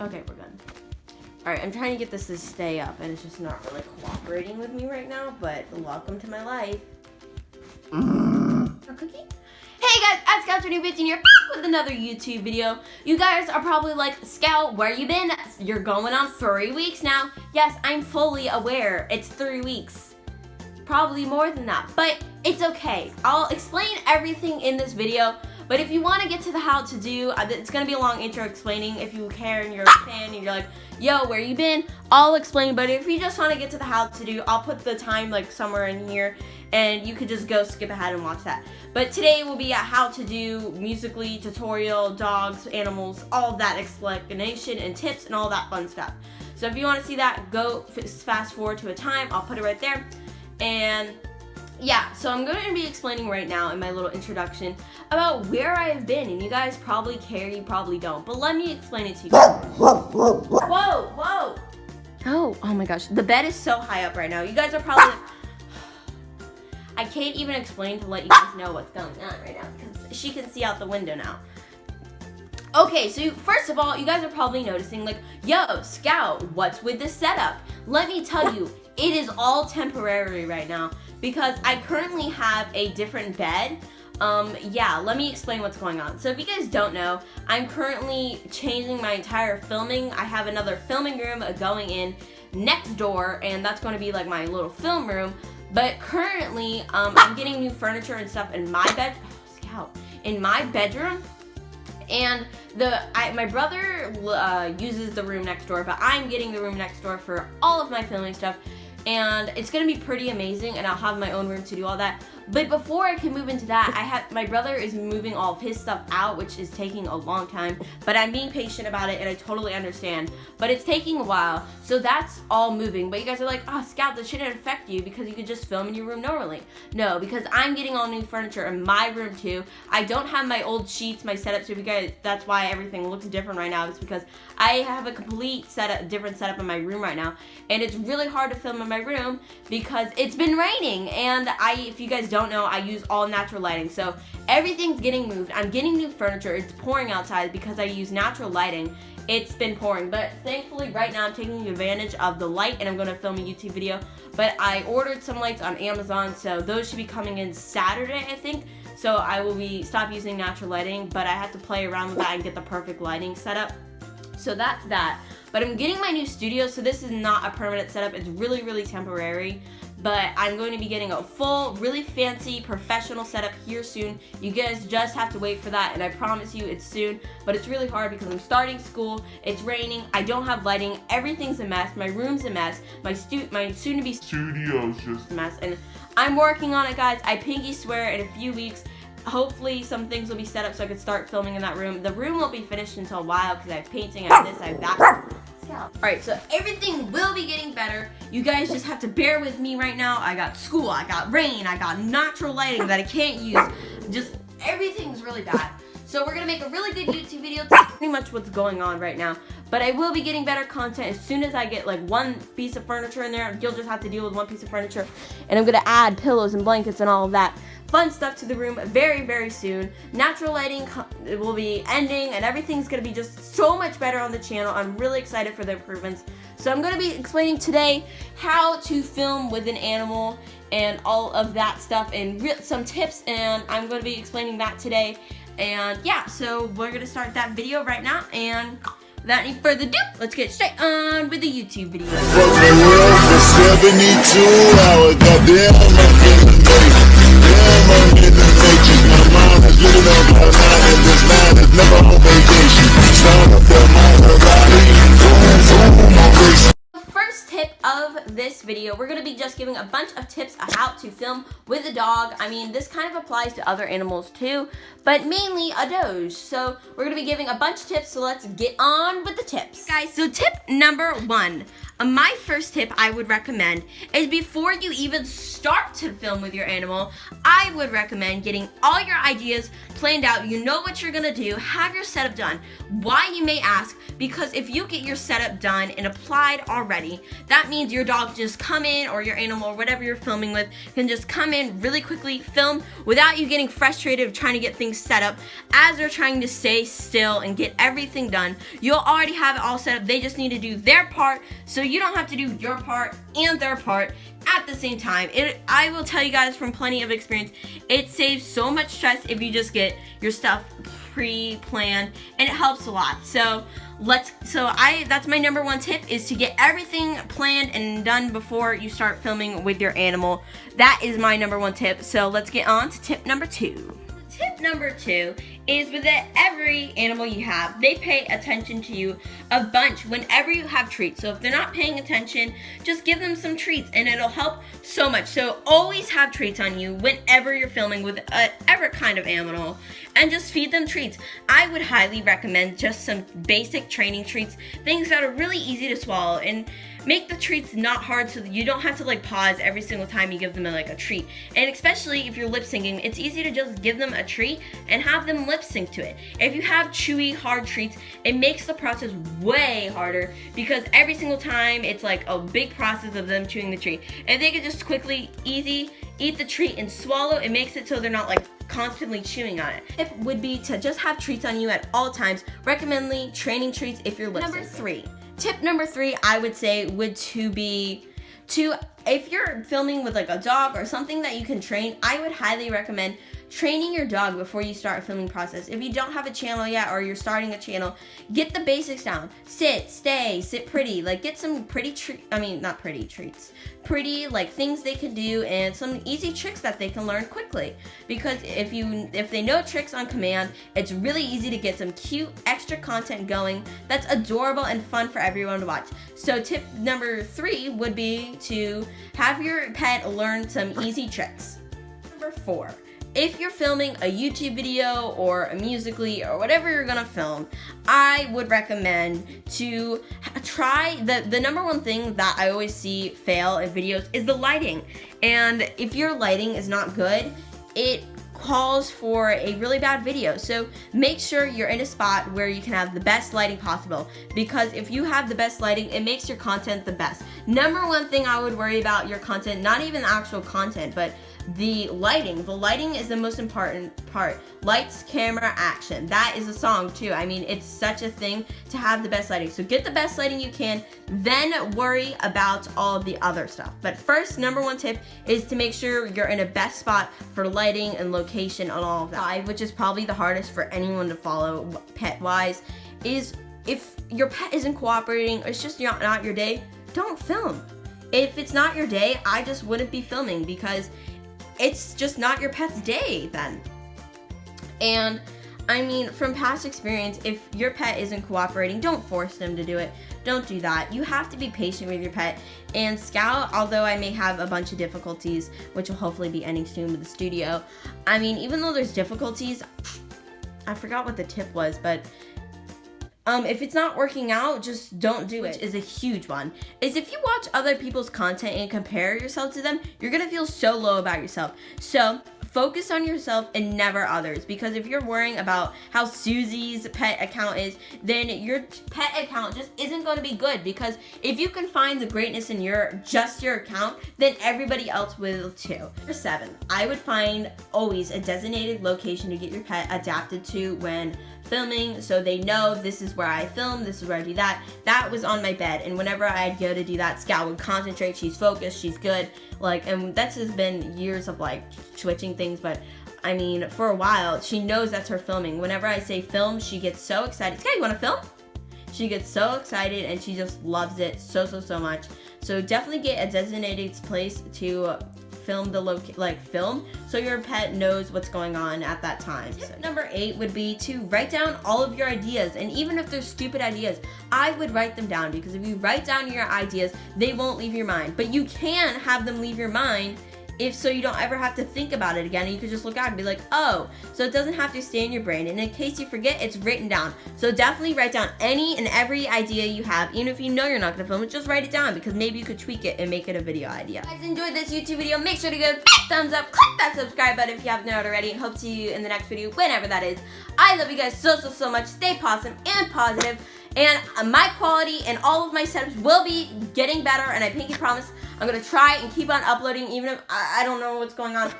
Okay, we're good. Alright, I'm trying to get this to stay up, and it's just not really cooperating with me right now, but welcome to my life. A cookie? Hey guys, it's Scout2015 here, back with another YouTube video. You guys are probably like, Scout, where you been? You're going on 3 weeks now. Yes, I'm fully aware, it's 3 weeks. Probably more than that, but it's okay. I'll explain everything in this video. But if you want to get to the how to do, it's going to be a long intro explaining. If you care and you're a fan and you're like, yo, where you been? I'll explain. But if you just want to get to the how to do, I'll put the time like somewhere in here and you could just go skip ahead and watch that. But today will be a how to do, musically, tutorial, dogs, animals, all that explanation and tips and all that fun stuff. So if you want to see that, go fast forward to a time. I'll put it right there. And yeah, so I'm going to be explaining right now in my little introduction about where I have been, and you guys probably care, you probably don't, but let me explain it to you. Whoa! Oh my gosh, the bed is so high up right now. You guys are probably like, I can't even explain to let you guys know what's going on right now, because she can see out the window now. Okay, so first of all, you guys are probably noticing like, yo, Scout, what's with this setup? Let me tell you, it is all temporary right now because I currently have a different bed. Yeah, let me explain what's going on. So if you guys don't know, I'm currently changing my entire filming. I have another filming room going in next door, and that's going to be like my little film room. But currently, I'm getting new furniture and stuff in my bed. Oh, Scout, in my bedroom. And my brother uses the room next door, but I'm getting the room next door for all of my filming stuff. And it's gonna be pretty amazing, and I'll have my own room to do all that. But before I can move into that, my brother is moving all of his stuff out, which is taking a long time. But I'm being patient about it, and I totally understand. But it's taking a while, so that's all moving. But you guys are like, oh, Scout, this shouldn't affect you because you could just film in your room normally. No, because I'm getting all new furniture in my room too. I don't have my old sheets, my setup, so if you guys, that's why everything looks different right now. It's because I have a complete setup, different setup in my room right now, and it's really hard to film in my room because it's been raining. And if you guys don't know, I use all natural lighting, so everything's getting moved. I'm getting new furniture. It's pouring outside because I use natural lighting. It's been pouring, but thankfully right now I'm taking advantage of the light, and I'm going to film a YouTube video. But I ordered some lights on Amazon, so those should be coming in Saturday, I think. So I will stop using natural lighting, but I have to play around with that and get the perfect lighting setup. So that's that. But I'm getting my new studio, so this is not a permanent setup. It's really, really temporary. But I'm going to be getting a full, really fancy, professional setup here soon. You guys just have to wait for that, and I promise you it's soon. But it's really hard because I'm starting school, it's raining, I don't have lighting, everything's a mess, my room's a mess, my soon-to-be studio's just a mess. And I'm working on it, guys. I pinky swear in a few weeks, hopefully some things will be set up so I can start filming in that room. The room won't be finished until a while because I have painting, I have this, I have that. Alright, so everything will be getting better. You guys just have to bear with me right now. I got school, I got rain, I got natural lighting that I can't use. Just everything's really bad. So we're going to make a really good YouTube video. That's pretty much what's going on right now. But I will be getting better content as soon as I get like one piece of furniture in there. You'll just have to deal with one piece of furniture. And I'm going to add pillows and blankets and all of that fun stuff to the room very, very soon. Natural lighting will be ending, and everything's going to be just so much better on the channel. I'm really excited for the improvements. So I'm going to be explaining today how to film with an animal and all of that stuff and some tips, and I'm going to be explaining that today. And yeah, so we're going to start that video right now, and without any further ado, let's get straight on with the YouTube video. The first tip of this video, we're going to be just giving a bunch of tips on how to film with a dog. I mean, this kind of applies to other animals too, but mainly a Doge. So we're going to be giving a bunch of tips, so let's get on with the tips. Guys, so tip number 1. My first tip I would recommend is before you even start to film with your animal, I would recommend getting all your ideas planned out. You know what you're gonna do, have your setup done. Why, you may ask? Because if you get your setup done and applied already, that means your dog just come in, or your animal or whatever you're filming with can just come in really quickly, film without you getting frustrated of trying to get things everything set up as they're trying to stay still and get everything done. You'll already have it all set up. They just need to do their part, so you don't have to do your part and their part at the same time. I will tell you guys from plenty of experience, it saves so much stress if you just get your stuff pre-planned, and it helps a lot. So that's my number one tip, is to get everything planned and done before you start filming with your animal. That is my number one tip. So let's get on to tip number 2. Tip number 2 is with every animal you have, they pay attention to you a bunch whenever you have treats. So if they're not paying attention, just give them some treats and it'll help so much. So always have treats on you whenever you're filming with every kind of animal, and just feed them treats. I would highly recommend just some basic training treats, things that are really easy to swallow, and make the treats not hard so that you don't have to like pause every single time you give them a treat. And especially if you're lip syncing, it's easy to just give them a treat and have them lip sync to it. If you have chewy, hard treats, it makes the process way harder, because every single time it's like a big process of them chewing the treat. And if they could just quickly, easy, eat the treat and swallow, it makes it so they're not like constantly chewing on it. It would be to just have treats on you at all times. Recommend training treats if you're lip syncing. Number 3. Tip number 3, I would say, would be if you're filming with like a dog or something that you can train, I would highly recommend training your dog before you start a filming process. If you don't have a channel yet, or you're starting a channel, get the basics down. Sit, stay, sit pretty. Like, get some pretty pretty like things they can do, and some easy tricks that they can learn quickly. Because if they know tricks on command, it's really easy to get some cute extra content going that's adorable and fun for everyone to watch. So tip number 3 would be to have your pet learn some easy tricks. Number 4. If you're filming a YouTube video or a Musical.ly or whatever you're gonna film, I would recommend to try the number one thing that I always see fail in videos is the lighting. And if your lighting is not good, it calls for a really bad video. So make sure you're in a spot where you can have the best lighting possible, because if you have the best lighting, it makes your content the best. Number one thing I would worry about your content, not even the actual content, but the lighting. The lighting is the most important part. Lights, camera, action. That is a song too. I mean, it's such a thing to have the best lighting. So get the best lighting you can, then worry about all of the other stuff. But first, number 1 tip is to make sure you're in a best spot for lighting and location and all of that. Which is probably the hardest for anyone to follow pet-wise, is if your pet isn't cooperating, or it's just not your day, don't film. If it's not your day, I just wouldn't be filming, because it's just not your pet's day then. And I mean, from past experience, if your pet isn't cooperating, don't force them to do it. Don't do that. You have to be patient with your pet. And Scout, although I may have a bunch of difficulties, which will hopefully be ending soon with the studio, I mean, even though there's difficulties, I forgot what the tip was, but if it's not working out, just don't do it. Which is a huge one. Is if you watch other people's content and compare yourself to them, you're gonna feel so low about yourself. So focus on yourself and never others, because if you're worrying about how Susie's pet account is, then your pet account just isn't going to be good. Because if you can find the greatness in your account, then everybody else will too. Number 7, I would find always a designated location to get your pet adapted to when filming, so they know this is where I film, this is where I do that. That was on my bed, and whenever I'd go to do that, Scout would concentrate. She's focused, she's good. Like, and that's just been years of like switching things, but I mean, for a while, she knows that's her filming. Whenever I say film, she gets so excited. Scout, you wanna film? She gets so excited and she just loves it so much. So definitely get a designated place to film film so your pet knows what's going on at that time. Tip number 8 would be to write down all of your ideas, and even if they're stupid ideas, I would write them down, because if you write down your ideas, they won't leave your mind. But you can have them leave your mind so you don't ever have to think about it again, and you can just look out and be like, oh, so it doesn't have to stay in your brain. And in case you forget, it's written down. So definitely write down any and every idea you have. Even if you know you're not gonna film it, just write it down, because maybe you could tweak it and make it a video idea. If you guys enjoyed this YouTube video, make sure to give it a thumbs up, click that subscribe button if you haven't already, and hope to see you in the next video, whenever that is. I love you guys so much. Stay awesome and positive, and my quality and all of my setups will be getting better, and I pinky promise I'm gonna try and keep on uploading even if I don't know what's going on.